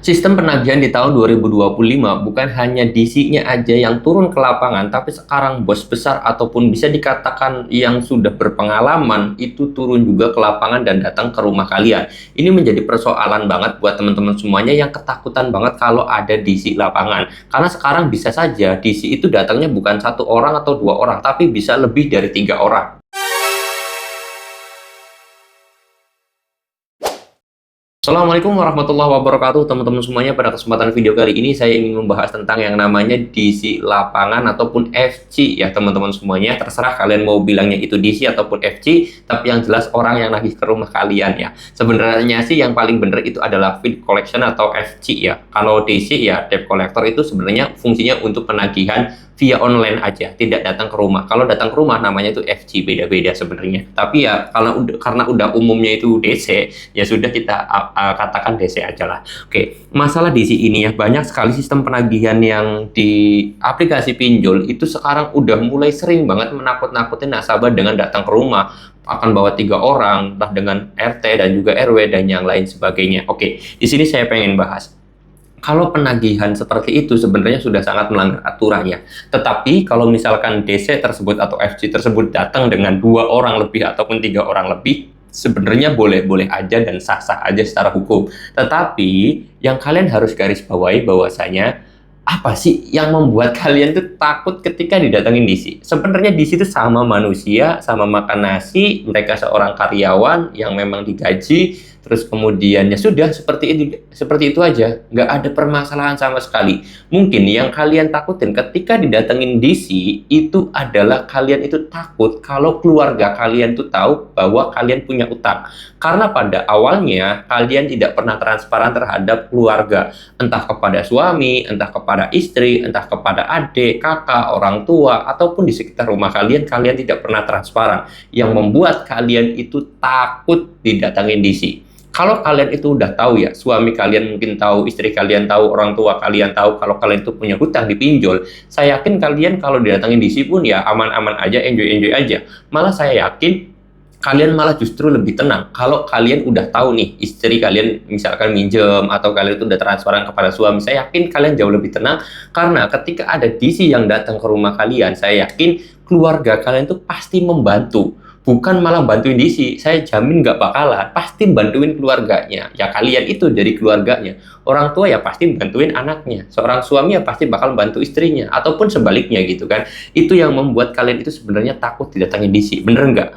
Sistem penagihan di tahun 2025 bukan hanya DC-nya aja yang turun ke lapangan, tapi sekarang bos besar ataupun bisa dikatakan yang sudah berpengalaman itu turun juga ke lapangan dan datang ke rumah kalian. Ini menjadi persoalan banget buat teman-teman semuanya yang ketakutan banget kalau ada DC lapangan. Karena sekarang bisa saja DC itu datangnya bukan satu orang atau dua orang, tapi bisa lebih dari 3 orang. Assalamualaikum warahmatullahi wabarakatuh teman-teman semuanya. Pada kesempatan video kali ini saya ingin membahas tentang yang namanya DC lapangan ataupun FC ya teman-teman semuanya. Terserah kalian mau bilangnya itu DC ataupun FC, tapi yang jelas orang yang nagih ke rumah kalian ya. Sebenarnya sih yang paling benar itu adalah feed collection atau FC ya. Kalau DC ya debt collector itu sebenarnya fungsinya untuk penagihan via online aja, tidak datang ke rumah. Kalau datang ke rumah namanya itu FC, beda-beda sebenarnya. Tapi ya kalau karena udah umumnya itu DC, ya sudah kita katakan DC aja lah. Oke, masalah DC ini ya, banyak sekali sistem penagihan yang di aplikasi pinjol itu sekarang udah mulai sering banget menakut-nakutin nasabah dengan datang ke rumah, akan bawa 3 orang, entah dengan RT dan juga RW dan yang lain sebagainya. Oke, di sini saya pengen bahas. Kalau penagihan seperti itu sebenarnya sudah sangat melanggar aturan ya. Tetapi kalau misalkan DC tersebut atau FC tersebut datang dengan 2 orang lebih ataupun 3 orang lebih, sebenarnya boleh-boleh aja dan sah-sah aja secara hukum. Tetapi yang kalian harus garis bawahi bahwasanya apa sih yang membuat kalian tuh takut ketika didatengin DC? Sebenarnya DC itu sama manusia, sama makan nasi, mereka seorang karyawan yang memang digaji, terus kemudian ya sudah seperti itu aja, nggak ada permasalahan sama sekali. Mungkin yang kalian takutin ketika didatengin DC itu adalah kalian itu takut kalau keluarga kalian tuh tahu bahwa kalian punya utang. Karena pada awalnya kalian tidak pernah transparan terhadap keluarga, entah kepada suami, entah kepada istri, entah kepada adik, kakak, orang tua, ataupun di sekitar rumah kalian, kalian tidak pernah transparan. Yang membuat kalian itu takut didatangin DC. Kalau kalian itu udah tahu ya, suami kalian mungkin tahu, istri kalian tahu, orang tua kalian tahu kalau kalian itu punya hutang di pinjol, saya yakin kalian kalau didatangin DC pun ya aman-aman aja, enjoy-enjoy aja. Malah saya yakin kalian malah justru lebih tenang kalau kalian udah tahu nih istri kalian misalkan minjem atau kalian itu udah transparan kepada suami. Saya yakin kalian jauh lebih tenang karena ketika ada DC yang datang ke rumah kalian, saya yakin keluarga kalian tuh pasti membantu, bukan malah bantuin DC. Saya jamin nggak bakalan, pasti bantuin keluarganya ya. Kalian itu dari keluarganya, orang tua ya pasti bantuin anaknya, seorang suami ya pasti bakal bantu istrinya, ataupun sebaliknya gitu kan. Itu yang membuat kalian itu sebenarnya takut didatangi DC, bener nggak?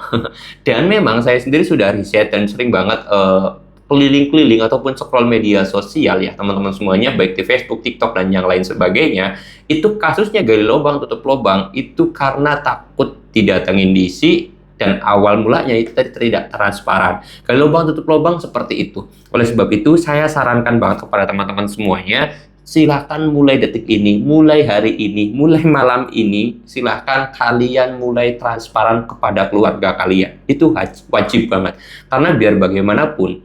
Dan memang saya sendiri sudah riset dan sering banget keliling-keliling ataupun scroll media sosial ya teman-teman semuanya, baik di Facebook, TikTok, dan yang lain sebagainya. Itu kasusnya gali lubang tutup lubang itu karena takut didatengin DC. Dan awal mulanya itu tadi tidak transparan. Gali lubang tutup lubang seperti itu. Oleh sebab itu saya sarankan banget kepada teman-teman semuanya, silahkan mulai detik ini, mulai hari ini, mulai malam ini, silahkan kalian mulai transparan kepada keluarga kalian. Itu wajib banget. Karena biar bagaimanapun,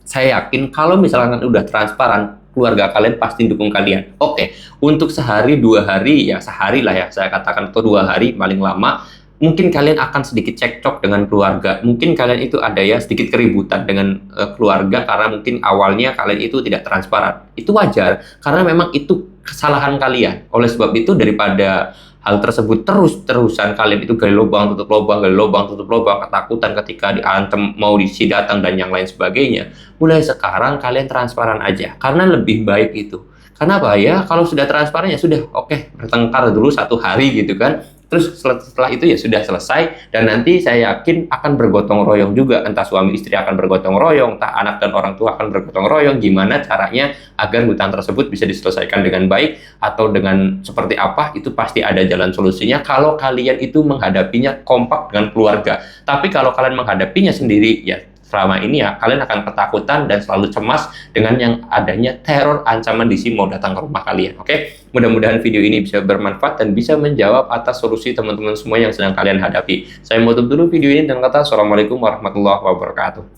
saya yakin kalau misalkan udah transparan, keluarga kalian pasti dukung kalian. Oke, untuk sehari 2 hari ya, sehari lah ya saya katakan, atau 2 hari paling lama, mungkin kalian akan sedikit cekcok dengan keluarga. Mungkin kalian itu ada ya sedikit keributan dengan keluarga karena mungkin awalnya kalian itu tidak transparan. Itu wajar karena memang itu kesalahan kalian. Oleh sebab itu daripada hal tersebut terus-terusan kalian itu gali lubang tutup lubang, gali lubang tutup lubang, ketakutan ketika diantem mau diisi datang dan yang lain sebagainya. Mulai sekarang kalian transparan aja karena lebih baik itu. Kenapa ya? Kalau sudah transparan ya sudah, oke, bertengkar dulu 1 hari gitu kan. Terus setelah itu ya sudah selesai, dan nanti saya yakin akan bergotong royong juga, entah suami istri akan bergotong royong, entah anak dan orang tua akan bergotong royong, gimana caranya agar hutang tersebut bisa diselesaikan dengan baik atau dengan seperti apa, itu pasti ada jalan solusinya kalau kalian itu menghadapinya kompak dengan keluarga. Tapi kalau kalian menghadapinya sendiri ya selama ini ya kalian akan ketakutan dan selalu cemas dengan yang adanya teror ancaman DC mau datang ke rumah kalian. Oke, mudah-mudahan video ini bisa bermanfaat dan bisa menjawab atas solusi teman-teman semua yang sedang kalian hadapi. Saya mau tutup dulu video ini dengan kata assalamualaikum warahmatullahi wabarakatuh.